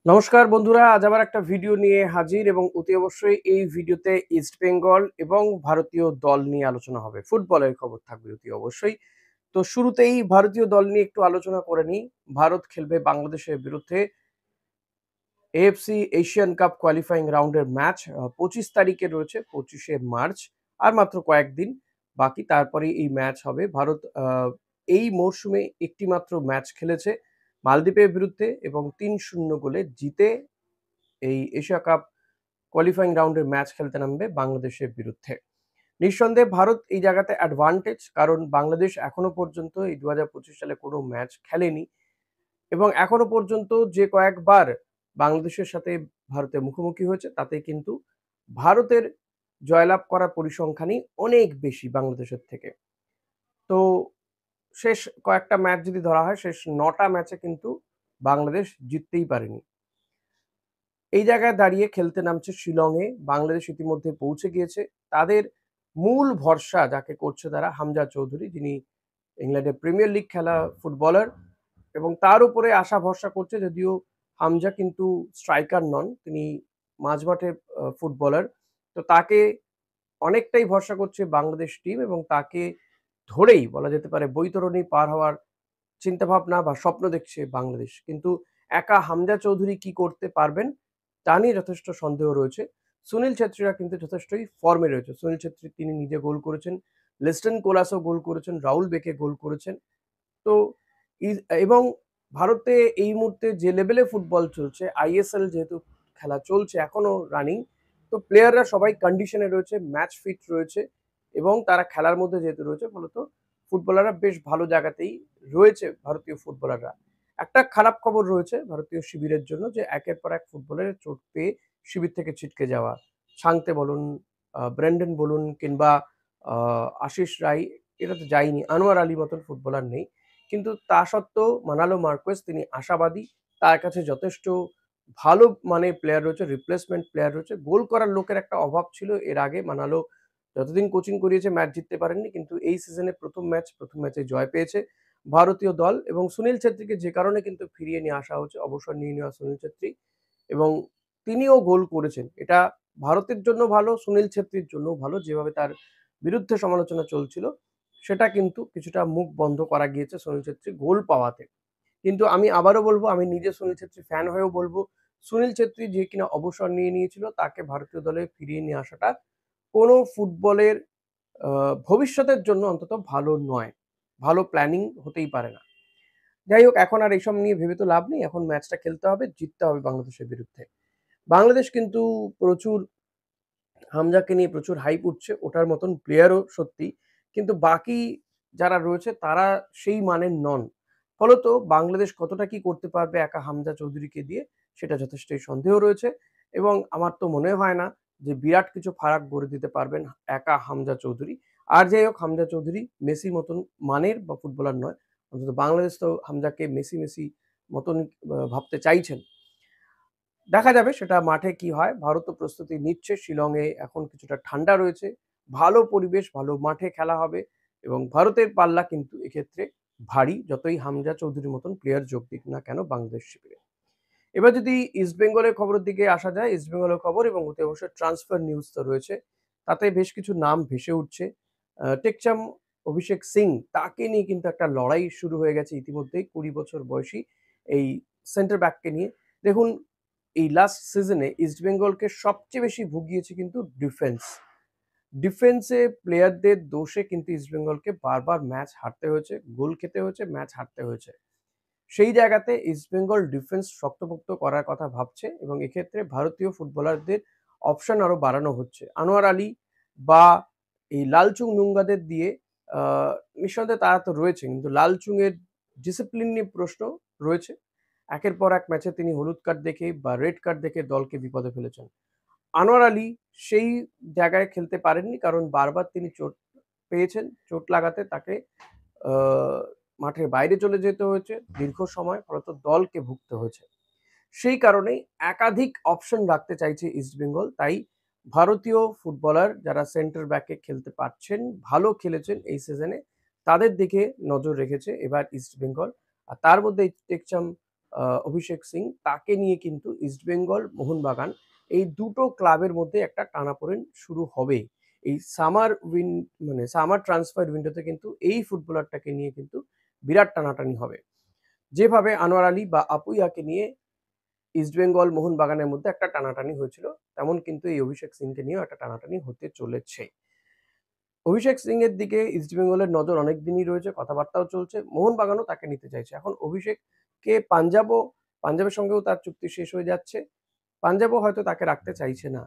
নমস্কার বন্ধুরা, আজ আবার একটা ভিডিও নিয়ে হাজির এবং অতি অবশ্যই এই ভিডিওতে ইস্ট বেঙ্গল এবং ভারতীয় দল নিয়ে আলোচনা হবে। ফুটবলের খবর থাকবে অতি অবশ্যই। তো শুরুতেই ভারতীয় দল নিয়ে একটু আলোচনা করে নিই। ভারত খেলবে বাংলাদেশের বিরুদ্ধে এএফসি এশিয়ান কাপ কোয়ালিফাইং রাউন্ডের ম্যাচ ২৫ তারিখে রয়েছে, ২৫শে মার্চ। আর মাত্র কয়েকদিন বাকি, তারপরেই এই ম্যাচ হবে। ভারত এই মরশুমে একটি মাত্র ম্যাচ খেলেছে মালদ্বীপের বিরুদ্ধে এবং ৩-০ গোলে জিতে এই এশিয়া কাপ কোয়ালিফাইং রাউন্ডের ম্যাচ খেলতে নামবে বাংলাদেশের বিরুদ্ধে। নিঃসন্দেহে ভারত এই জায়গাতে অ্যাডভান্টেজ, কারণ বাংলাদেশ এখনো পর্যন্ত এই ২০২৫ সালে কোনো ম্যাচ খেলেনি এবং এখনো পর্যন্ত যে কয়েকবার বাংলাদেশের সাথে ভারতের মুখোমুখি হয়েছে তাতে কিন্তু ভারতের জয়লাভ করার পরিসংখ্যানই অনেক বেশি বাংলাদেশের থেকে। তো শেষ কয়েকটা ম্যাচ যদি ধরা হয়, শেষ ৯টা ম্যাচে কিন্তু বাংলাদেশ জিততেই পারেনি। এই জায়গায় দাঁড়িয়ে খেলতে নামছে শিলংয়ে। বাংলাদেশ ইতিমধ্যে পৌঁছে গিয়েছে। তাদের মূল ভরসা যাকে করছে তারা হামজা চৌধুরী, যিনি ইংল্যান্ডের প্রিমিয়ার লিগ খেলা ফুটবলার এবং তার উপরে আশা ভরসা করছে। যদিও হামজা কিন্তু স্ট্রাইকার নন, তিনি মাঝমাঠের ফুটবলার। তো তাকে অনেকটাই ভরসা করছে বাংলাদেশ টিম এবং তাকে ধরেই বলা যেতে পারে বৈতরণী পার হওয়ার চিন্তাভাবনা বা স্বপ্ন দেখছে বাংলাদেশ। কিন্তু একা হামজা চৌধুরী কি করতে পারবেন তা নিয়ে যথেষ্ট সন্দেহ রয়েছে। সুনীল ছেত্রীরা কিন্তু যথেষ্টই ফর্মে রয়েছে। সুনীল ছেত্রী তিনি নিজে গোল করেছেন, লিস্টন কোলাসও গোল করেছেন, রাহুল বেকে গোল করেছেন। তো এবং ভারতে এই মুহূর্তে যে লেভেলে ফুটবল চলছে, আইএসএল যেহেতু খেলা চলছে এখনো রানিং, তো প্লেয়াররা সবাই কন্ডিশনে রয়েছে, ম্যাচ ফিট রয়েছে এবং তারা খেলার মধ্যে যেহেতু রয়েছে, ফলত ফুটবলাররা বেশ ভালো জায়গাতেই রয়েছে ভারতীয় ফুটবলাররা। একটা খারাপ খবর রয়েছে ভারতীয় শিবিরের জন্য, যে একের পর এক ফুটবলের চোট পেয়ে শিবির থেকে ছিটকে যাওয়া। সাংতে বলুন, ব্রেন্ডন বলুন কিংবা আশিস রায়, এটা তো যায়নি। আনোয়ার আলী মতন ফুটবলার নেই। কিন্তু তা সত্ত্বেও মানালো মার্কোয়েজ তিনি আশাবাদী। তার কাছে যথেষ্ট ভালো মানের প্লেয়ার রয়েছে, রিপ্লেসমেন্ট প্লেয়ার রয়েছে। গোল করার লোকের একটা অভাব ছিল এর আগে। মানালো যতদিন কোচিং করিয়েছে ম্যাচ জিততে পারেননি। কিন্তু এই সিজনে ১ম ম্যাচে জয় পেয়েছে ভারতীয় দল এবং সুনীল ছেত্রীকে যে কারণে কিন্তু ফিরিয়ে নিয়ে আসা হচ্ছে, অবসর নিয়ে নেওয়া সুনীল ছেত্রী, এবং তিনিও গোল করেছেন। এটা ভারতের জন্য ভালো, সুনীল ছেত্রীর জন্যও ভালো। যেভাবে তার বিরুদ্ধে সমালোচনা চলছিল, সেটা কিন্তু কিছুটা মুখ বন্ধ করা গিয়েছে সুনীল ছেত্রী গোল পাওয়াতে। কিন্তু আমি আবারও বলবো, আমি নিজে সুনীল ছেত্রী ফ্যান হয়েও বলবো, সুনীল ছেত্রী যে কিনা অবসর নিয়ে নিয়েছিল তাকে ভারতীয় দলে ফিরিয়ে নিয়ে আসাটা কোনো ফুটবলের ভবিষ্যতের জন্য অন্তত ভালো নয়। ভালো প্ল্যানিং হতেই পারে না। যাই হোক, এখন আর এসব নিয়ে ভেবে তো লাভ নেই। এখন ম্যাচটা খেলতে হবে, জিততে হবে বাংলাদেশের বিরুদ্ধে। বাংলাদেশ কিন্তু প্রচুর হামজাকে নিয়ে প্রচুর হাইপ উঠছে, ওটার মতন প্লেয়ারও সত্যি। কিন্তু বাকি যারা রয়েছে তারা সেই মানের নন। ফলত বাংলাদেশ কতটা কি করতে পারবে একা হামজা চৌধুরীকে দিয়ে, সেটা যথেষ্টই সন্দেহ রয়েছে এবং আমার তো মনে হয় না যে বিরাট কিছু ফারাক গড়ে দিতে পারবেন একা হামজা চৌধুরী। আর যাই হোক, হামজা চৌধুরী মেসির মতন মানের বা ফুটবলার নয়। অন্তত বাংলাদেশ তো হামজাকে মেসি মতন ভাবতে চাইছেন। দেখা যাবে সেটা মাঠে কি হয়। ভারতও প্রস্তুতি নিচ্ছে। শিলংয়ে এখন কিছুটা ঠান্ডা রয়েছে। ভালো পরিবেশ, ভালো মাঠে খেলা হবে এবং ভারতের পাল্লা কিন্তু এক্ষেত্রে ভারী, যতই হামজা চৌধুরীর মতন প্লেয়ার যোগ দিক না কেন বাংলাদেশ শিবিরে। এবার যদি ইস্টবেঙ্গলের খবরের দিকে আসা যায়, ইস্টবেঙ্গলের খবর এবং অতি অবশ্যই ট্রান্সফার নিউজ তো রয়েছে। তাতে বেশ কিছু নাম ভেসে উঠছে। টেকচাম অভিষেক সিং, তাকে নিয়ে কিন্তু একটা লড়াই শুরু হয়ে গেছে ইতিমধ্যেই। ২০ বছর বয়সী এই সেন্টার ব্যাককে নিয়ে। দেখুন, এই লাস্ট সিজনে ইস্টবেঙ্গলকে সবচেয়ে বেশি ভুগিয়েছে কিন্তু ডিফেন্স। ডিফেন্সে প্লেয়ারদের দোষে কিন্তু ইস্টবেঙ্গলকে বারবার ম্যাচ হারতে হয়েছে, গোল খেতে হয়েছে, ম্যাচ হারতে হয়েছে। সেই জায়গাতে ইস্টবেঙ্গল ডিফেন্স শক্তপোক্ত করার কথা ভাবছে এবং এক্ষেত্রে ভারতীয় ফুটবলারদের অপশন আরো বাড়ানো হচ্ছে। আনোয়ার আলী বা এই লালচুং নুঙ্গাদের দিয়ে নিঃসন্দেহে তারা তো রয়েছে, কিন্তু লালচুংয়ের ডিসিপ্লিন নিয়ে প্রশ্ন রয়েছে। একের পর এক ম্যাচে তিনি হলুদ কার্ড দেখে বা রেড কার্ড দেখে দলকে বিপদে ফেলেছেন। আনোয়ার আলী সেই জায়গায় খেলতে পারেননি, কারণ বারবার তিনি চোট পেয়েছেন। চোট লাগাতে তাকে আ মাঠের বাইরে চলে যেতে হয়েছে দীর্ঘ সময়, ফলত দলকে ভুগতে হয়েছে। সেই কারণেই একাধিক অপশন রাখতে চাইছে ইস্টবেঙ্গল। তাই ভারতীয় ফুটবলার যারা সেন্টার ব্যাকে খেলতে পারছেন, ভালো খেলেছেন এই সিজনে, তাদের দিকে নজর রেখেছে এবার ইস্টবেঙ্গল। আর তার মধ্যে টেকচাম অভিষেক সিং, তাকে নিয়ে কিন্তু ইস্টবেঙ্গল, মোহনবাগান এই দুটো ক্লাবের মধ্যে একটা টানাপোড়েন শুরু হবে। এই সামার ট্রান্সফার উইন্ডোতে কিন্তু এই ফুটবলারটাকে নিয়ে কিন্তু বিরাট টানাটানি হবে। যেভাবে আনোয়ার আলী বা আপুইয়াকে নিয়ে ইস্টবেঙ্গল, মোহনবাগানের মধ্যে একটা টানাটানি হয়েছিল, তেমন কিন্তু এই অভিষেক সিংকে নিয়েও একটা টানাটানি হতে চলেছে। অভিষেক সিং এর দিকে ইস্টবেঙ্গলের নজর অনেক দিনই রয়েছে, কথাবার্তাও চলছে, মোহনবাগানও তাকে নিতে চাইছে। এখন অভিষেককে পাঞ্জাবের সঙ্গেও তার চুক্তি শেষ হয়ে যাচ্ছে, পাঞ্জাবও হয়তো তাকে রাখতে চাইছে না।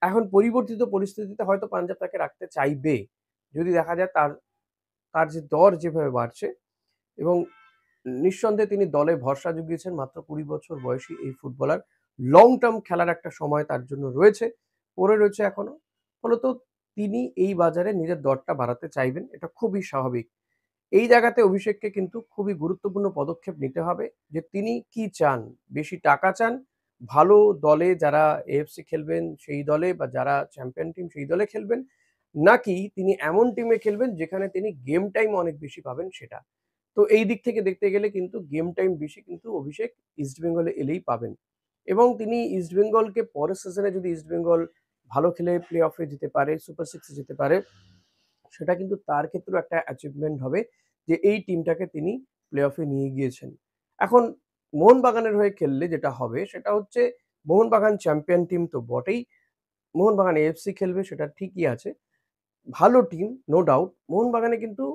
এখন পরিবর্তিত পরিস্থিতিতে হয়তো পাঞ্জাব তাকে রাখতে চাইবে, যদি দেখা যায় তার তার যে দর যেভাবে বাড়ছে, এবং নিঃসন্দেহে তিনি দলে ভরসা জুগিয়েছেন। মাত্র ২০ বছর বয়সী এই ফুটবলার, লং টার্ম খেলার একটা সময় তার জন্য পড়ে রয়েছে এখনো। ফলত তিনি এই বাজারে নিজের দরটা বাড়াতে চাইবেন, এটা খুবই স্বাভাবিক। এই জায়গাতে অভিষেককে কিন্তু খুবই গুরুত্বপূর্ণ পদক্ষেপ নিতে হবে যে তিনি কি চান, বেশি টাকা চান, ভালো দলে যারা এএফসি খেলবেন সেই দলে, বা যারা চ্যাম্পিয়ন টিম সেই দলে খেলবেন, নাকি তিনি এমন টিমে খেলবেন যেখানে তিনি গেম টাইম অনেক বেশি পাবেন সেটা। তো এই দিক থেকে দেখতে গেলে কিন্তু গেম টাইম বেশি কিন্তু অভিষেক ইস্টবেঙ্গলে এলেই পাবেন, এবং তিনি ইস্টবেঙ্গলকে পরের সিজনে যদি ইস্টবেঙ্গল ভালো খেলে প্লে অফে যেতে পারে, সুপার সিক্সে যেতে পারে, সেটা কিন্তু তার ক্ষেত্রেও একটা অ্যাচিভমেন্ট হবে যে এই টিমটাকে তিনি প্লে অফে নিয়ে গিয়েছেন। এখন মোহনবাগানের হয়ে খেললে যেটা হবে সেটা হচ্ছে, মোহনবাগান চ্যাম্পিয়ন টিম তো বটেই, মোহনবাগান এএফসি খেলবে সেটা ঠিকই আছে, ভালো টিম নো ডাউট। মোহনবাগানে কিন্তু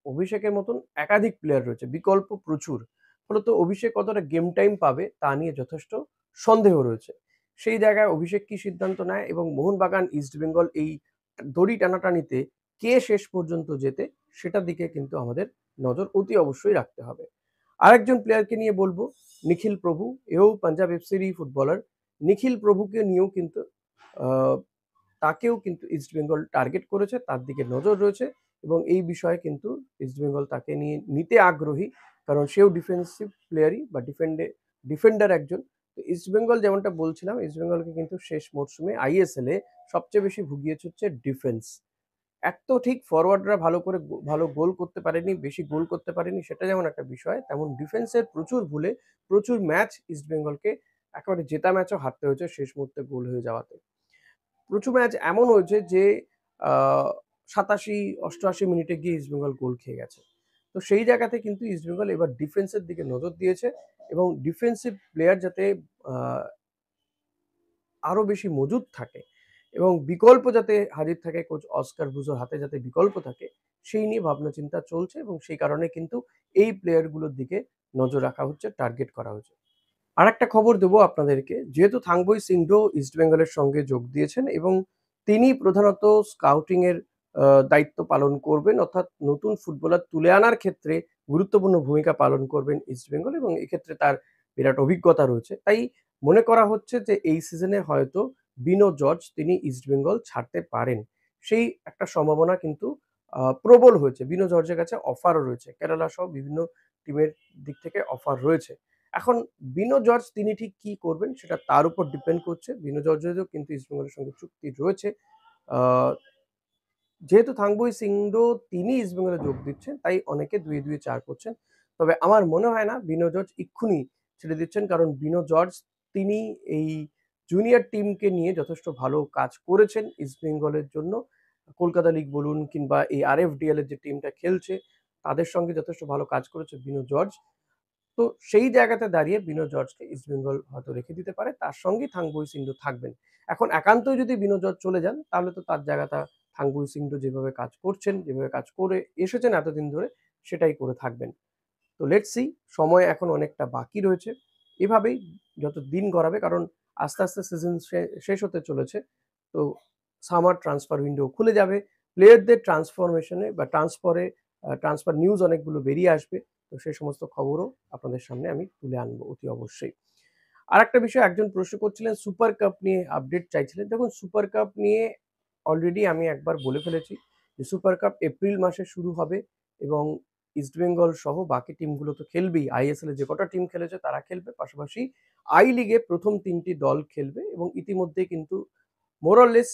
অভিষেকের মতন একাধিক প্লেয়ার রয়েছে, বিকল্প প্রচুর। ফলত অভিষেক কতটা গেম টাইম পাবে তা নিয়ে যথেষ্ট সন্দেহ রয়েছে। সেই জায়গায় অভিষেক কি সিদ্ধান্ত নেয়, এবং মোহনবাগান ইস্টবেঙ্গল এই দড়ি টানাটানিতে কে শেষ পর্যন্ত যেতে, সেটার দিকে কিন্তু আমাদের নজর অতি অবশ্যই রাখতে হবে। আরেকজন প্লেয়ারকে নিয়ে বলবো, নিখিল প্রভু, এও পাঞ্জাব এফসিরই ফুটবলার। নিখিল প্রভুকে নিয়েও কিন্তু আহ, তাকেও কিন্তু ইস্টবেঙ্গল টার্গেট করেছে, তার দিকে নজর রয়েছে, এবং এই বিষয়ে কিন্তু ইস্টবেঙ্গল তাকে নিয়ে নিতে আগ্রহী, কারণ সেও ডিফেন্সিভ প্লেয়ারই বা ডিফেন্ডার একজন। তো ইস্টবেঙ্গল, যেমনটা বলছিলাম, ইস্টবেঙ্গলকে কিন্তু শেষ মরশুমে আইএসএল এ সবচেয়ে বেশি ভুগিয়েছে হচ্ছে ডিফেন্স। এক তো ঠিক ফরওয়ার্ডরা ভালো গোল করতে পারেনি, বেশি গোল করতে পারেনি, সেটা যেমন একটা বিষয়, তেমন ডিফেন্সের প্রচুর ভুলে প্রচুর ম্যাচ ইস্টবেঙ্গলকে একেবারে জেতা ম্যাচও হারতে হয়েছে শেষ মুহূর্তে গোল হয়ে যাওয়াতে। প্রচুর ম্যাচ এমন হয়েছে যে আহ ৮৭-৮৮ মিনিটে গিয়ে ইস্টবেঙ্গল গোল খেয়ে গেছে। তো সেই জায়গাতে কিন্তু ইস্টবেঙ্গল এবার ডিফেন্সের দিকে নজর দিয়েছে, এবং ডিফেন্সিভ প্লেয়ার যাতে আহ, আরো বেশি মজুদ থাকে, এবং বিকল্প যাতে হাজির থাকে, কোচ অস্কার ব্রুজোর হাতে যাতে বিকল্প থাকে, সেই নিয়ে ভাবনা চিন্তা চলছে, এবং সেই কারণে কিন্তু এই প্লেয়ারগুলোর দিকে নজর রাখা হচ্ছে, টার্গেট করা হচ্ছে। আর একটা খবর দেবো আপনাদেরকে, যেহেতু থাংবই সিংডো ইস্টবেঙ্গলের সঙ্গে যোগ দিয়েছেন, এবং তিনি প্রধানত স্কাউটিং এর দায়িত্ব পালন করবেন, অর্থাৎ নতুন ফুটবলার তুলে আনার ক্ষেত্রে গুরুত্বপূর্ণ ভূমিকা পালন করবেন ইস্টবেঙ্গল, এবং এক্ষেত্রে তার বিরাট অভিজ্ঞতা রয়েছে। তাই মনে করা হচ্ছে যে এই সিজনে হয়তো বিনো জর্জ তিনি ইস্টবেঙ্গল ছাড়তে পারেন, সেই একটা সম্ভাবনা কিন্তু প্রবল হয়েছে। বিনো জর্জের কাছে অফারও রয়েছে, কেরালা সহ বিভিন্ন টিমের দিক থেকে অফার রয়েছে। এখন বিনো জর্জ তিনি ঠিক কি করবেন সেটা তার উপর ডিপেন্ড করছে। বিনো জর্জেরও কিন্তু ইস্টবেঙ্গলের সঙ্গে চুক্তি রয়েছে। আহ, যেহেতু থাংবই সিংডো তিনি ইস্টবেঙ্গলে যোগ দিচ্ছেন, তাই অনেকে ২-২-৪ করছেন। তবে আমার মনে হয় না বিনো জর্জ এক্ষুনি ছেড়ে দিচ্ছেন, কারণ বিনো জর্জ তিনি এই জুনিয়র টিমকে নিয়ে যথেষ্ট ভালো কাজ করেছেন ইস্টবেঙ্গলের জন্য। কলকাতা লিগ বলুন, কিংবা এই আরএফডিএল এর যে টিমটা খেলছে, তাদের সঙ্গে যথেষ্ট ভালো কাজ করেছে বিনো জর্জ। তো সেই জায়গাতে দাঁড়িয়ে বিনো জর্জকে ইস্টবেঙ্গল হয়তো রেখে দিতে পারে, তার সঙ্গেই থাংবই সিংডো থাকবেন। এখন একান্তই যদি বিনো জর্জ চলে যান, তাহলে তো তার জায়গাটা থাংবই সিংডো যেভাবে কাজ করছেন, যেভাবে কাজ করে এসেছেন এতদিন ধরে, সেটাই করে থাকবেন। তো লেটস সি, সময় এখন অনেকটা বাকি রয়েছে, এভাবেই যত দিন গড়াবে, কারণ আস্তে আস্তে সিজন শেষ হতে চলেছে। তো সামার ট্রান্সফার উইন্ডো খুলে যাবে, প্লেয়ারদের ট্রান্সফরমেশনে বা ট্রান্সফার নিউজ অনেকগুলো বেরিয়ে আসবে। তো সেই সমস্ত খবরও আপনাদের সামনে আমি তুলে আনবো অতি অবশ্যই। আর একটা বিষয়, একজন প্রশ্ন করছিলেন সুপার কাপ নিয়ে আপডেট চাইছিলেন। দেখুন, সুপার কাপ নিয়ে অলরেডি আমি একবার বলে ফেলেছি যে সুপার কাপ এপ্রিল মাসে শুরু হবে, এবং ইস্টবেঙ্গল সহ বাকি টিমগুলো তো খেলবেই, আইএসএল এ যে কটা টিম খেলেছে তারা খেলবে, পাশাপাশি আই লিগে প্রথম ৩টি দল খেলবে, এবং ইতিমধ্যে কিন্তু মোরলেস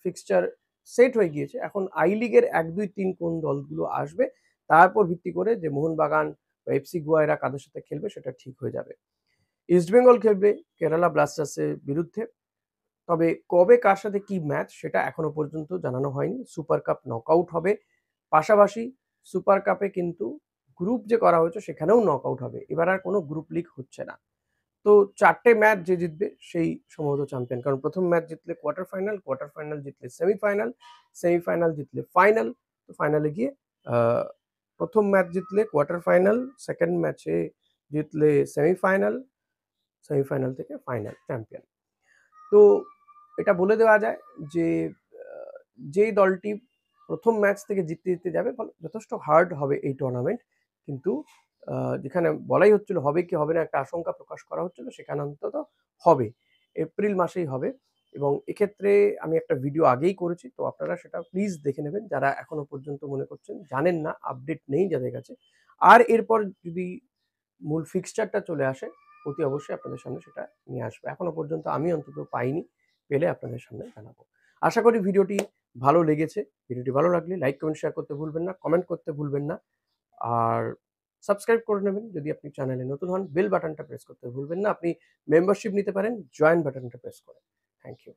ফিক্সচার সেট হয়ে গিয়েছে। এখন আই লিগের ১, ২, ৩ কোন দলগুলো আসবে, তারপর ভিত্তি করে যে মোহনবাগান, বা এফসি গোয়া এরা কাদের সাথে খেলবে সেটা ঠিক হয়ে যাবে। ইস্টবেঙ্গল খেলবে কেরালা ব্লাস্টার্সের বিরুদ্ধে। তবে কবে কার সাথে কি ম্যাচ সেটা এখনো পর্যন্ত জানানো হয়নি। সুপার কাপ নকআউট হবে। পাশাপাশি সুপার কাপে কিন্তু গ্রুপ যে করা হয়েছে সেখানেও নকআউট হবে। এবার আর কোনো গ্রুপ লিগ হচ্ছে না। তো ৪টে ম্যাচ যে জিতবে সেই সম্ভবত চ্যাম্পিয়ন। কারণ প্রথম ম্যাচ জিতলে কোয়ার্টার ফাইনাল, কোয়ার্টার ফাইনাল জিতলে সেমিফাইনাল, সেমিফাইনাল জিতলে ফাইনাল। তো ফাইনালে গিয়ে প্রথম ম্যাচ জিতলে কোয়ার্টার ফাইনাল, সেকেন্ড ম্যাচে জিতলে সেমিফাইনাল, সেমিফাইনাল থেকে ফাইনাল চ্যাম্পিয়ন। তো এটা বলে দেওয়া যায় যে যেই দলটি প্রথম ম্যাচ থেকে জিততে জিততে যাবে যথেষ্ট হার্ড হবে এই টুর্নামেন্ট। কিন্তু যেখানে বলাই হচ্ছিল হবে কি হবে না একটা আশঙ্কা প্রকাশ করা হচ্ছিল সেখানে অন্তত হবে। এপ্রিল মাসেই হবে এবং এক্ষেত্রে আমি একটা ভিডিও আগেই করেছি, তো আপনারা সেটা প্লিজ দেখে নেবেন যারা এখনো পর্যন্ত মনে করছেন জানেন না, আপডেট নেই যাদের কাছে। আর এরপর যদি মূল ফিক্সচারটা চলে আসে অতি অবশ্যই আপনাদের সামনে সেটা নিয়ে আসবে। এখনো পর্যন্ত আমি অন্তত পাইনি, পেলে আপনাদের সামনে জানাবো। আশা করি ভিডিওটি ভালো লেগেছে। ভিডিওটি ভালো লাগলে লাইক, কমেন্ট, শেয়ার করতে ভুলবেন না, কমেন্ট করতে ভুলবেন না। আর সাবস্ক্রাইব করে নেবেন যদি আপনি চ্যানেলে নতুন হন। বেল বাটনটা প্রেস করতে ভুলবেন না। আপনি মেম্বারশিপ নিতে পারেন জয়েন বাটনটা প্রেস করে। Thank you.